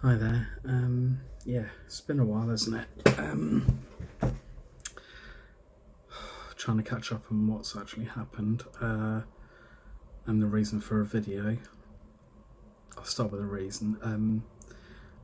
Hi there. Yeah, it's been a while, hasn't it? Trying to catch up on what's actually happened and the reason for a video. I'll start with the reason.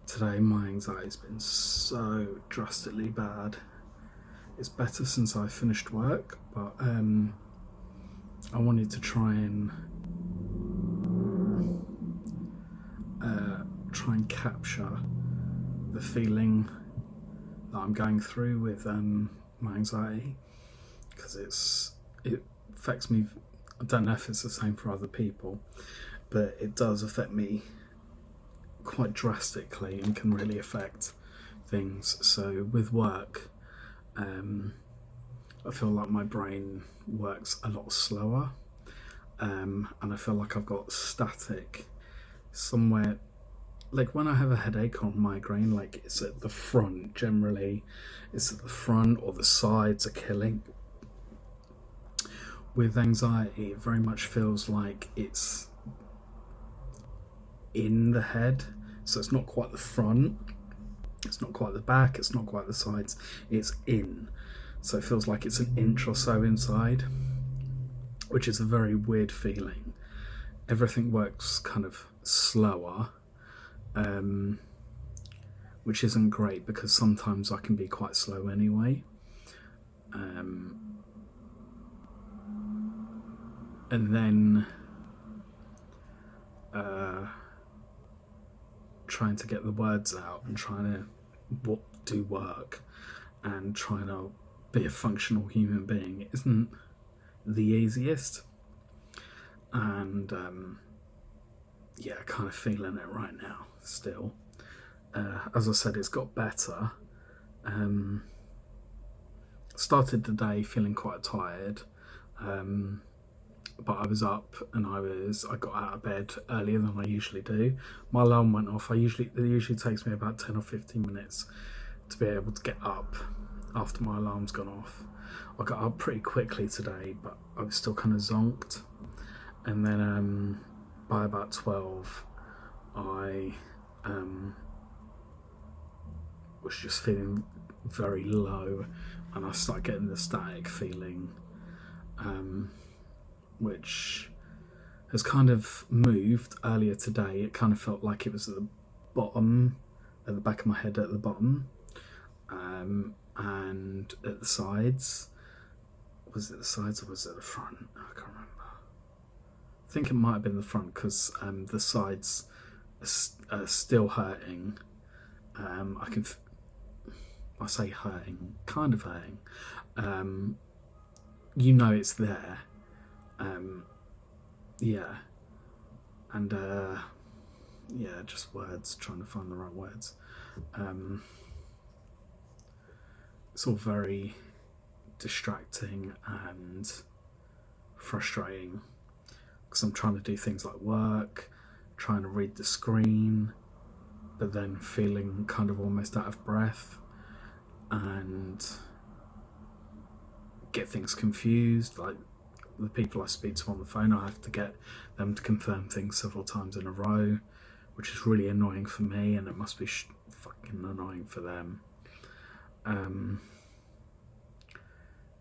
Today my anxiety's been so drastically bad. It's better since I finished work, but I wanted to try and capture the feeling that I'm going through with my anxiety, because it affects me. I don't know if it's the same for other people, but it does affect me quite drastically and can really affect things. So with work, I feel like my brain works a lot slower, and I feel like I've got static somewhere. Like when I have a headache or migraine, like it's at the front generally. It's at the front or the sides are killing. With anxiety, it very much feels like it's in the head. So it's not quite the front, it's not quite the back, it's not quite the sides, it's in. So it feels like it's an inch or so inside, which is a very weird feeling. Everything works kind of slower, which isn't great because sometimes I can be quite slow anyway. And then trying to get the words out and trying to do work and trying to be a functional human being isn't the easiest. And yeah, kind of feeling it right now still. As I said, it's got better. Started the day feeling quite tired, but I was up and I got out of bed earlier than I usually do. My alarm went off. It usually takes me about 10 or 15 minutes to be able to get up after my alarm's gone off. I got up pretty quickly today, but I was still kind of zonked. And then by about 12, I was just feeling very low, and I started getting the static feeling, which has kind of moved earlier today. It kind of felt like it was at the bottom, at the back of my head at the bottom, and at the sides. Was it the sides or was it the front? I can't remember. I think it might have been the front because the sides are still hurting. I say hurting, kind of hurting. It's there. Yeah. And yeah, just words, trying to find the right words. It's all very distracting and frustrating because I'm trying to do things like work, trying to read the screen, but then feeling kind of almost out of breath and get things confused. Like the people I speak to on the phone, I have to get them to confirm things several times in a row, which is really annoying for me, and it must be fucking annoying for them.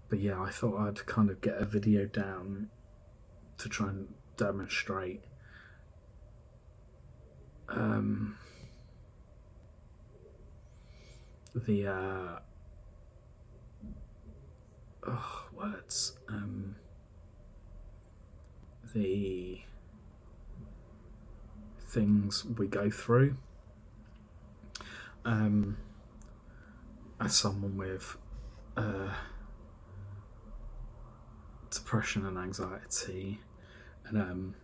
But yeah, I thought I'd kind of get a video down to try and demonstrate the words, the things we go through as someone with depression and anxiety and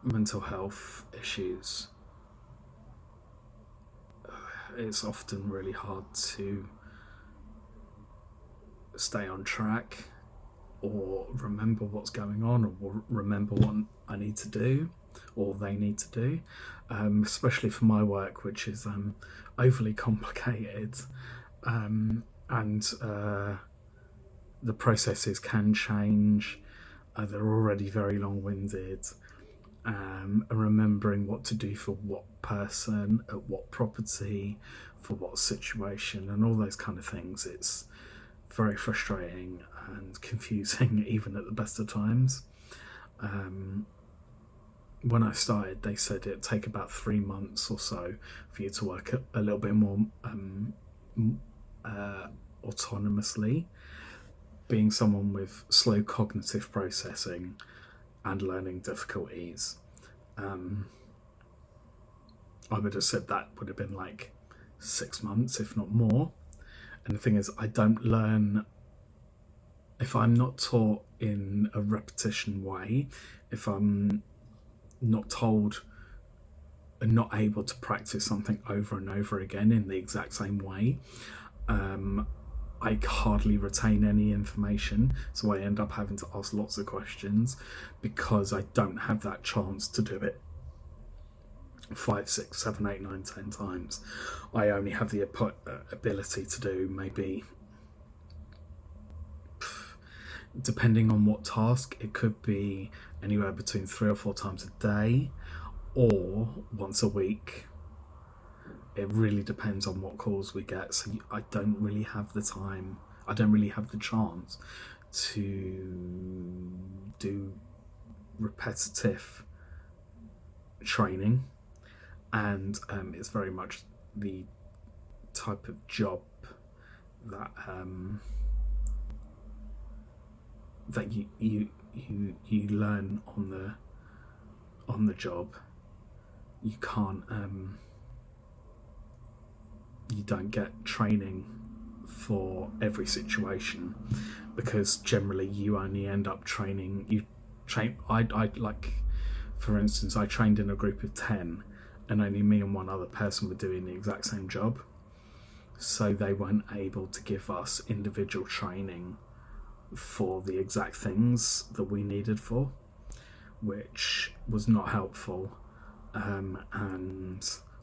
mental health issues. It's often really hard to stay on track or remember what's going on or remember what I need to do or they need to do, especially for my work, which is overly complicated, and the processes can change. They're already very long-winded, and remembering what to do for what person, at what property, for what situation, and all those kind of things. It's very frustrating and confusing, even at the best of times. When I started, they said it'd take about 3 months or so for you to work a little bit more autonomously. Being someone with slow cognitive processing and learning difficulties, I would have said that would have been like 6 months, if not more. And the thing is, I don't learn if I'm not taught in a repetition way, if I'm not told and not able to practice something over and over again in the exact same way. I hardly retain any information, so I end up having to ask lots of questions because I don't have that chance to do it 5, 6, 7, 8, 9, 10 times. I only have the ability to do maybe, depending on what task, it could be anywhere between 3 or 4 times a day or once a week. It really depends on what calls we get, so I don't really have the time, I don't really have the chance to do repetitive training. And it's very much the type of job that that you learn on the job. You can't you don't get training for every situation, because generally you only end up training. I like, for instance, I trained in a group of 10 and only me and one other person were doing the exact same job, so they weren't able to give us individual training for the exact things that we needed for, which was not helpful, and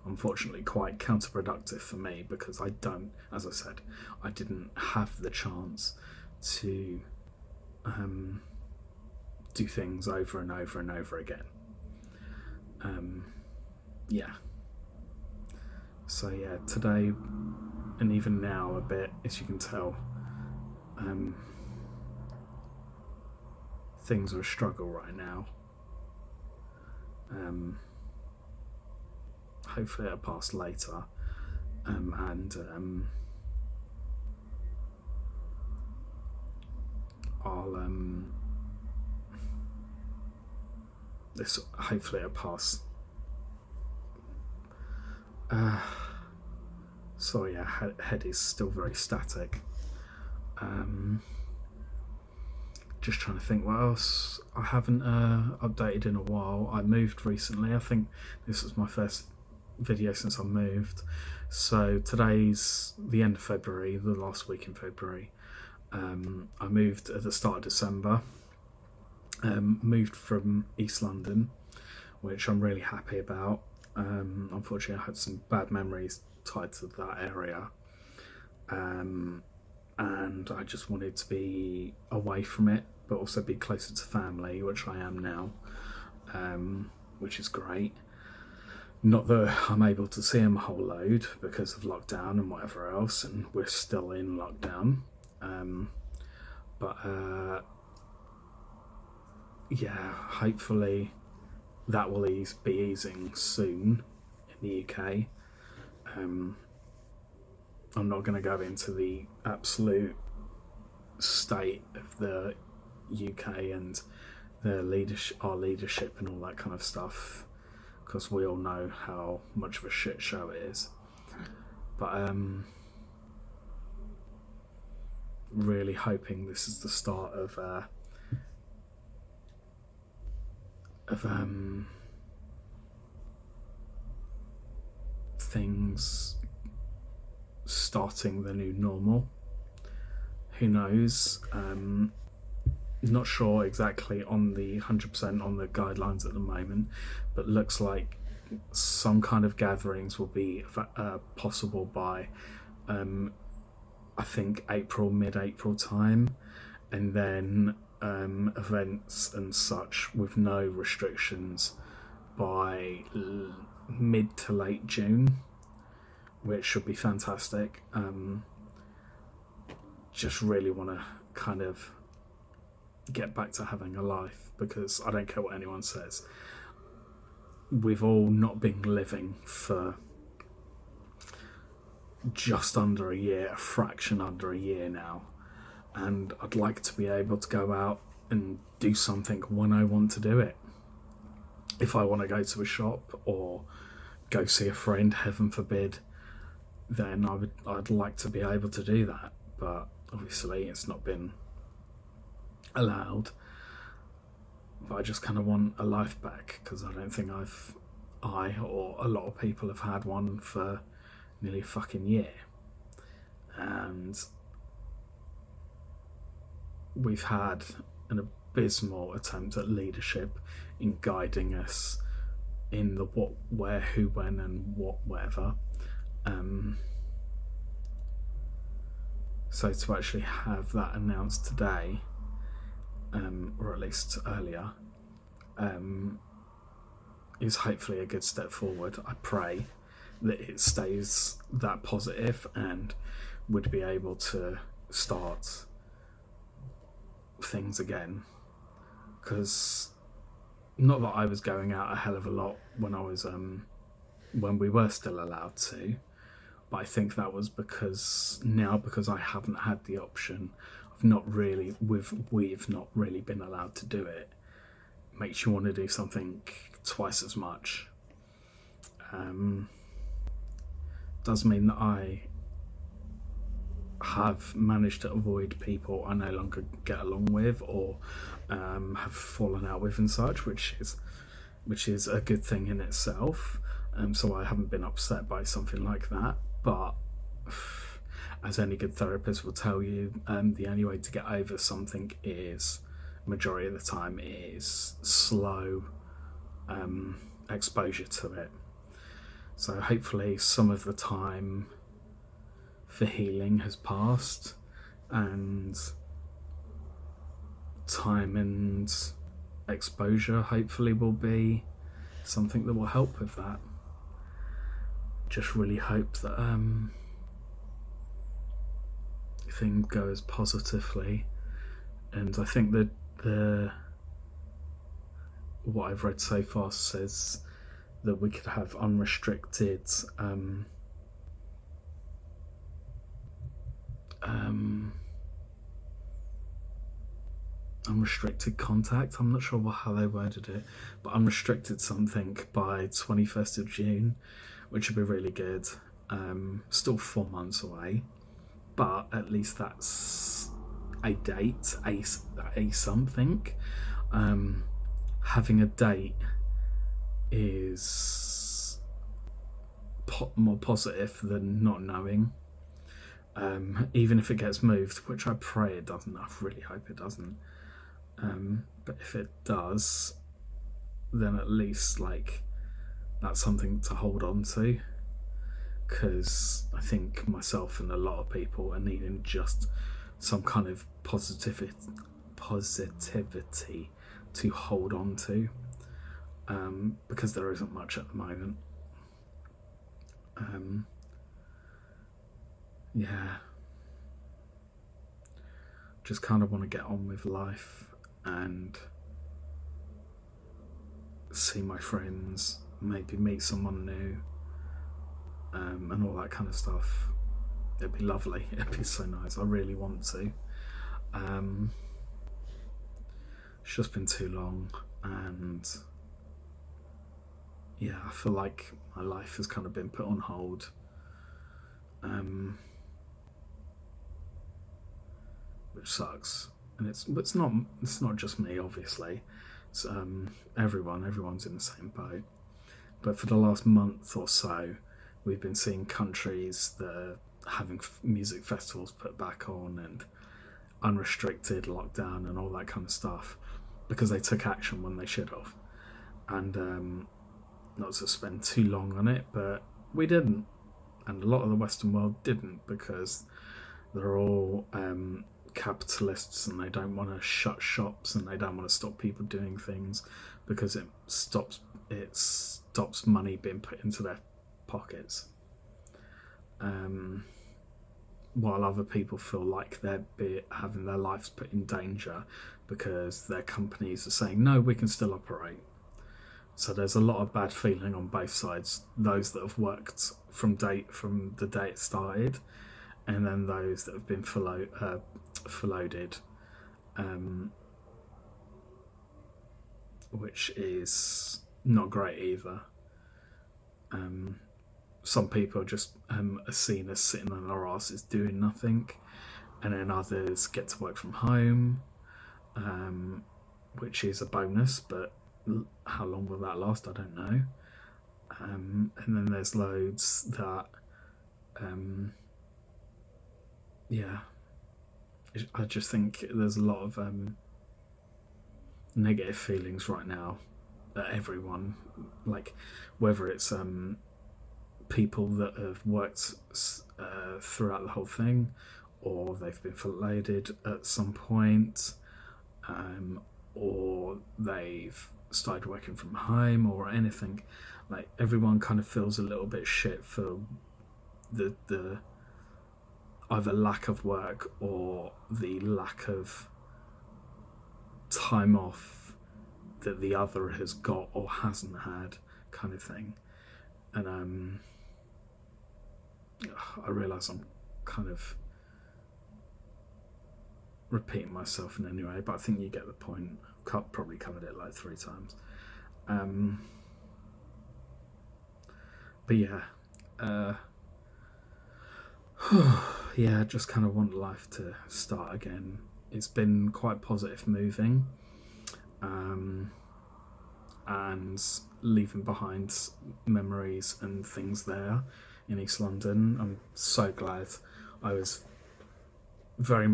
unfortunately quite counterproductive for me, because as I said, I didn't have the chance to do things over and over and over again. So yeah, today and even now a bit, as you can tell, things are a struggle right now. Hopefully it'll pass later, and I'll this hopefully it'll pass. Sorry, yeah, head is still very static. Just trying to think what else. I haven't updated in a while. I moved recently. I think this was my first video since I moved. So today's the end of February, the last week in February. I moved at the start of December. Moved from East London, which I'm really happy about. Unfortunately, I had some bad memories tied to that area, and I just wanted to be away from it, but also be closer to family, which I am now, which is great. Not that I'm able to see them a whole load because of lockdown and whatever else, and we're still in lockdown, but yeah, hopefully that will be easing soon in the UK. I'm not going to go into the absolute state of the UK and our leadership and all that kind of stuff, because we all know how much of a shit show it is. But really hoping this is the start of things starting the new normal. Who knows? Not sure exactly on the 100% on the guidelines at the moment, but looks like some kind of gatherings will be possible by I think mid-April time, and then events and such with no restrictions by mid to late June, which should be fantastic. Just really want to kind of get back to having a life, because I don't care what anyone says. We've all not been living for just under a year, a fraction under a year now, and I'd like to be able to go out and do something when I want to do it. If I want to go to a shop or go see a friend, heaven forbid, then I'd like to be able to do that. But obviously it's not been allowed. But I just kind of want a life back, because I don't think I or a lot of people have had one for nearly a fucking year. And we've had an abysmal attempt at leadership in guiding us in the what, where, who, when, and what, whatever. So to actually have that announced today, or at least earlier, is hopefully a good step forward. I pray that it stays that positive and would be able to start things again. Because not that I was going out a hell of a lot when I was when we were still allowed to, but I think that was because I haven't had the option of we've not really been allowed to do it. Makes you want to do something twice as much. Does mean that I have managed to avoid people I no longer get along with or have fallen out with and such, which is a good thing in itself. So I haven't been upset by something like that. But as any good therapist will tell you, the only way to get over something is, majority of the time, is slow exposure to it. So hopefully some of the time for healing has passed, and time and exposure hopefully will be something that will help with that. Just really hope that things go as positively, and I think that what I've read so far says that we could have unrestricted unrestricted contact. I'm not sure how they worded it, but unrestricted something by 21st of June, which would be really good. Still 4 months away, but at least that's a date, a something. Having a date is more positive than not knowing. Even if it gets moved, which I pray it doesn't. I really hope it doesn't. But if it does, then at least that's something to hold on to, because I think myself and a lot of people are needing just some kind of positivity to hold on to, because there isn't much at the moment. Just kind of want to get on with life and see my friends, maybe meet someone new, and all that kind of stuff. It'd be lovely. It'd be so nice. I really want to. It's just been too long, and I feel like my life has kind of been put on hold. Which sucks, and it's not just me, obviously. It's everyone's in the same boat. But for the last month or so, we've been seeing countries that are having music festivals put back on and unrestricted lockdown and all that kind of stuff, because they took action when they should have. And not to spend too long on it, but we didn't, and a lot of the Western world didn't, because they're all capitalists, and they don't want to shut shops, and they don't want to stop people doing things because it stops money being put into their pockets. While other people feel like they're having their lives put in danger because their companies are saying, no, we can still operate. So there's a lot of bad feeling on both sides. Those that have worked from the day it started, and then those that have been furloughed, which is not great either. Some people just are seen as sitting on their asses doing nothing, and then others get to work from home, which is a bonus, but how long will that last? I don't know. And then there's loads that, I just think there's a lot of negative feelings right now that everyone, like, whether it's people that have worked throughout the whole thing, or they've been furloughed at some point, or they've started working from home, or anything. Like, everyone kind of feels a little bit shit for the either lack of work or the lack of time off that the other has got or hasn't had, kind of thing. And I realise I'm kind of repeating myself in any way, but I think you get the point. I've probably covered it like 3 times. But yeah, yeah, I just kind of want life to start again. It's been quite positive moving, and leaving behind memories and things there in East London. I'm so glad. I was very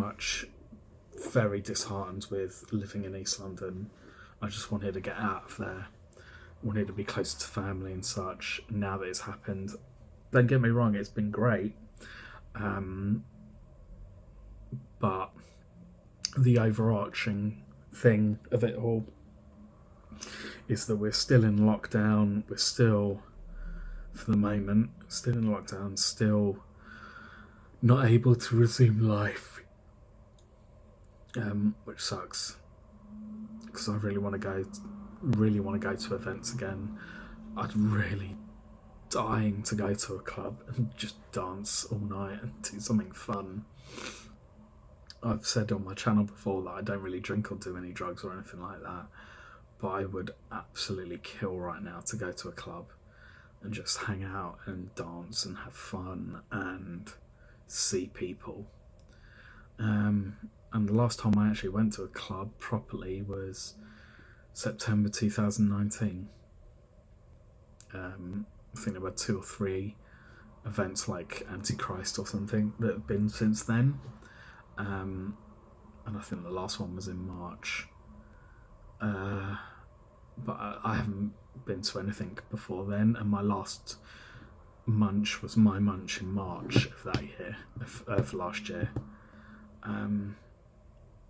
disheartened with living in East London. I just wanted to get out of there, wanted to be closer to family and such. Now that it's happened, don't get me wrong, it's been great, but the overarching thing of it all is that we're still in lockdown. We're still, for the moment, still in lockdown, still not able to resume life, which sucks, because I really want to go to events again. I'd really dying to go to a club and just dance all night and do something fun. I've said on my channel before that I don't really drink or do any drugs or anything like that, but I would absolutely kill right now to go to a club and just hang out and dance and have fun and see people. And the last time I actually went to a club properly was September 2019. I think there were 2 or 3 events like Antichrist or something that have been since then. And I think the last one was in March. But I haven't been to anything before then, and my last munch was my munch in March of that year, of last year.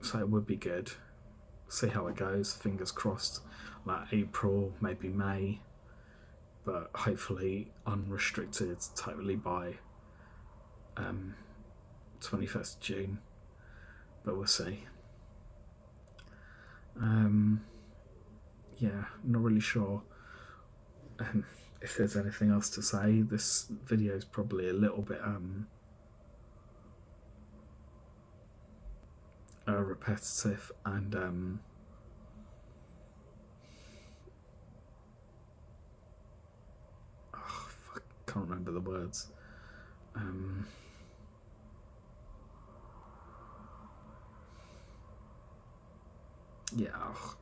So it would be good. See how it goes, fingers crossed, like April, maybe May, but hopefully unrestricted totally by 21st of June, but we'll see. Yeah, not really sure if there's anything else to say. This video is probably a little bit repetitive, and can't remember the words. Yeah,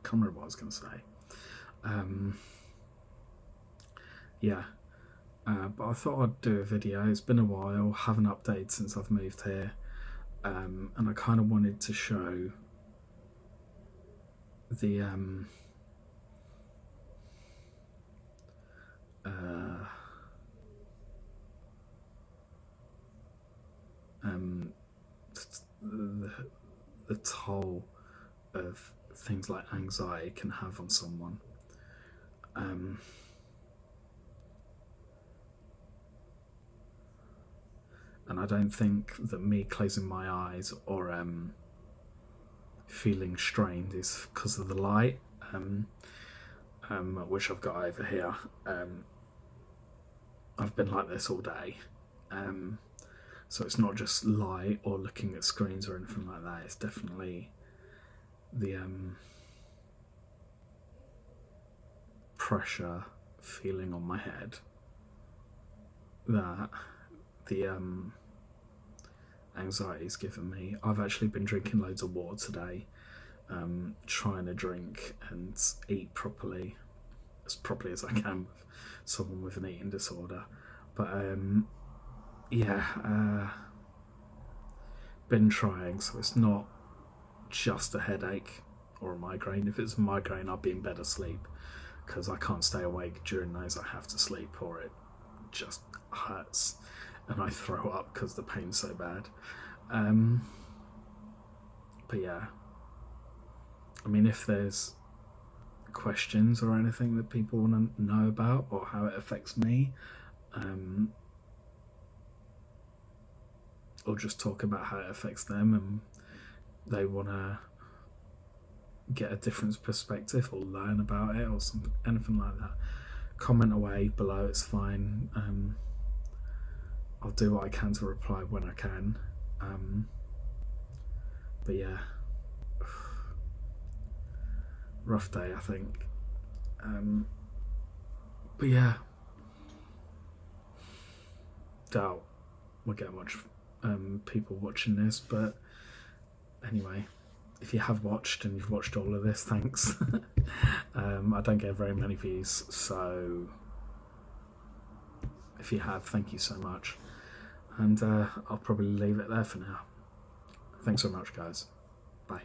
can't remember what I was going to say. Yeah, but I thought I'd do a video. It's been a while, haven't updated since I've moved here, and I kind of wanted to show the the toll of things like anxiety can have on someone. And I don't think that me closing my eyes or feeling strained is because of the light, which I've got over here. I've been like this all day. So it's not just light or looking at screens or anything like that. It's definitely the pressure feeling on my head that the anxiety's given me. I've actually been drinking loads of water today, trying to drink and eat properly as I can with someone with an eating disorder. But been trying, so it's not just a headache or a migraine. If it's a migraine, I'll be in bed asleep because I can't stay awake during those. I have to sleep or it just hurts and I throw up because the pain's so bad. But yeah, I mean, if there's questions or anything that people want to know about or how it affects me, or just talk about how it affects them and they want to get a different perspective or learn about it or something, anything like that, comment away below. It's fine. I'll do what I can to reply when I can. But yeah, rough day, I think. But yeah, doubt we'll get much people watching this, but anyway, if you have watched and you've watched all of this, thanks. I don't get very many views, so if you have, thank you so much. And I'll probably leave it there for now. Thanks so much, guys. Bye.